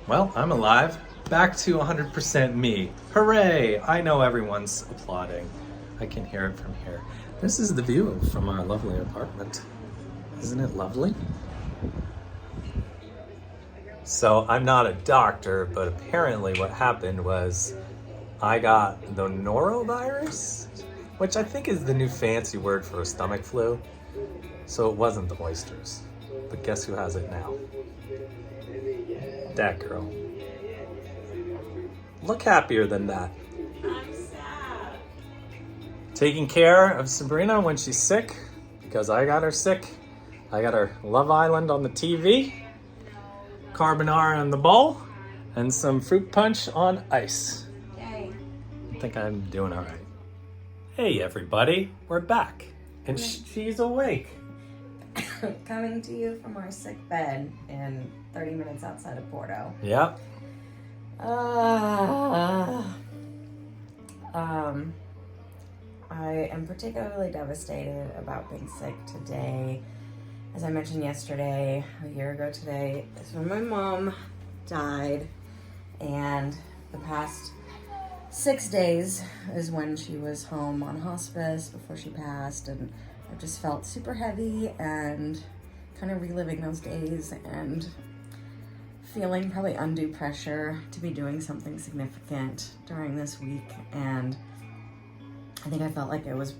Well, I'm alive. Back to 100% me. Hooray! I know everyone's applauding. I can hear it from here. This is the view from our lovely apartment. Isn't it lovely? So, I'm not a doctor, but apparently what happened was I got the norovirus, which I think is the new fancy word for a stomach flu. So it wasn't the oysters. But guess who has it now? That girl. Look happier than that. I'm sad. Taking care of Sabrina when she's sick, because I got her sick. I got her Love Island on the TV, carbonara in the bowl, and some fruit punch on ice. Yay. I think I'm doing all right. Hey everybody, we're back. And she's awake. Coming to you from our sick bed in 30 minutes outside of Porto. Yep. I am particularly devastated about being sick today. As I mentioned yesterday, a year ago today, is when my mom died, and the past 6 days is when she was home on hospice before she passed, and I just felt super heavy and kind of reliving those days and feeling probably undue pressure to be doing something significant during this week. And I think I felt like it was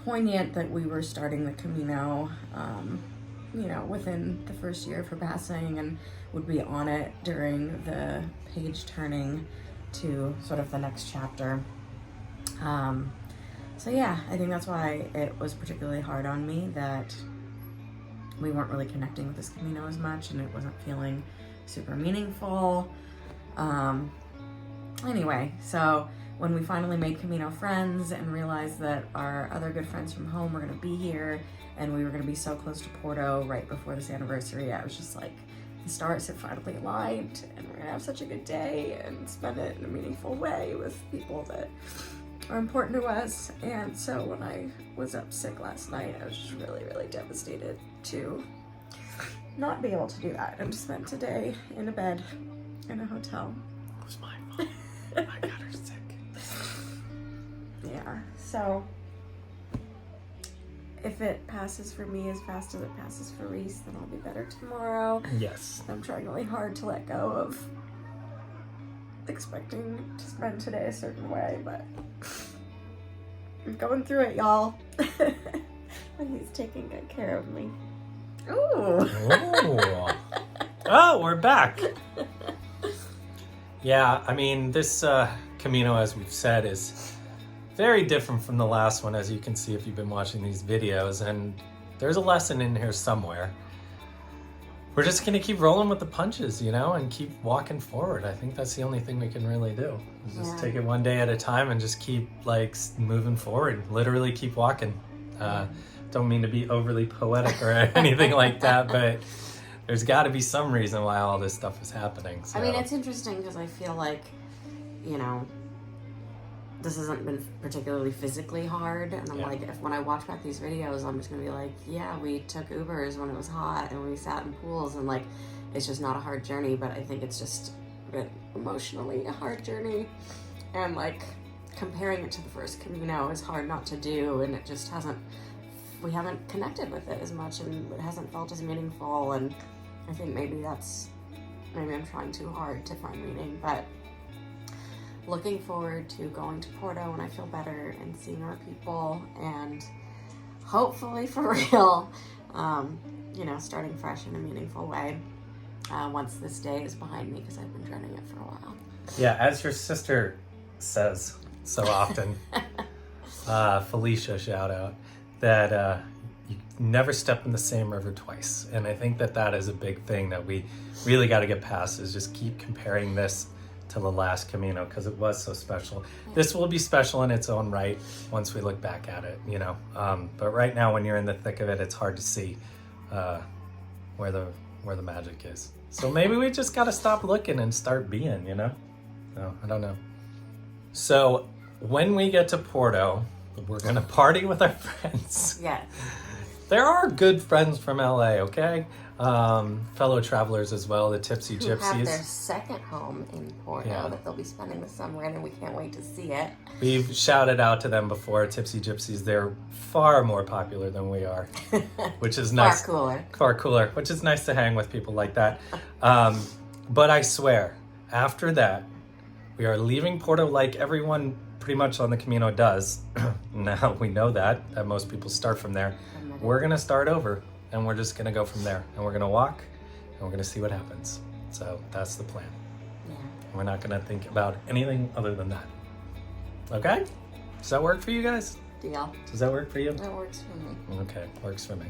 poignant that we were starting the Camino, within the first year of her passing, and would be on it during the page turning to sort of the next chapter. So yeah, I think that's why it was particularly hard on me that we weren't really connecting with this Camino as much, and it wasn't feeling super meaningful. Anyway, so when we finally made Camino friends and realized that our other good friends from home were going to be here and we were going to be so close to Porto right before this anniversary, I was just like, the stars have finally aligned and we're going to have such a good day and spend it in a meaningful way with people that are important to us. And so when I was up sick last night, I was just really, really devastated to not be able to do that and to spend today in a bed in a hotel. It was my fault. I got her sick. Yeah, so if it passes for me as fast as it passes for Reese, then I'll be better tomorrow. Yes. I'm trying really hard to let go of expecting to spend today a certain way, but I'm going through it, y'all. And he's taking good care of me. Ooh. Ooh. Oh, we're back. Yeah, I mean, this Camino, as we've said, is very different from the last one, as you can see if you've been watching these videos, and there's a lesson in here somewhere. We're just gonna keep rolling with the punches, and keep walking forward. I think that's the only thing we can really do. Is just take it one day at a time and just keep moving forward. Literally keep walking. Don't mean to be overly poetic or anything like that, but there's got to be some reason why all this stuff is happening. So. I mean, it's interesting because I feel like, this hasn't been particularly physically hard, and I'm like, when I watch back these videos, I'm just gonna be like, yeah, we took Ubers when it was hot and we sat in pools, and it's just not a hard journey, but I think it's just emotionally a hard journey, and comparing it to the first Camino is hard not to do, and it just we haven't connected with it as much, and it hasn't felt as meaningful, and I think maybe I'm trying too hard to find meaning, but looking forward to going to Porto when I feel better and seeing our people, and hopefully for real, starting fresh in a meaningful way once this day is behind me, because I've been dreading it for a while. Yeah, as your sister says so often, Felicia, shout out, that you never step in the same river twice. And I think that is a big thing that we really got to get past, is just keep comparing this to the last Camino, because it was so special. This will be special in its own right once we look back at it, but right now when you're in the thick of it, it's hard to see where the magic is. So maybe we just got to stop looking and start being, No, I don't know. So when we get to Porto, we're gonna party with our friends. Yeah. There are good friends from LA, okay? Fellow travelers as well, the Tipsy Who have Gypsies. their second home in Porto that they'll be spending the summer in, and we can't wait to see it. We've shouted out to them before, Tipsy Gypsies. They're far more popular than we are, which is nice. Far cooler, which is nice to hang with people like that. But I swear, after that, we are leaving Porto like everyone pretty much on the Camino does. Now we know that most people start from there. We're going to start over, and we're just going to go from there. And we're going to walk, and we're going to see what happens. So that's the plan. Yeah. We're not going to think about anything other than that. Okay? Does that work for you guys? Deal. Does that work for you? That works for me. Okay, works for me.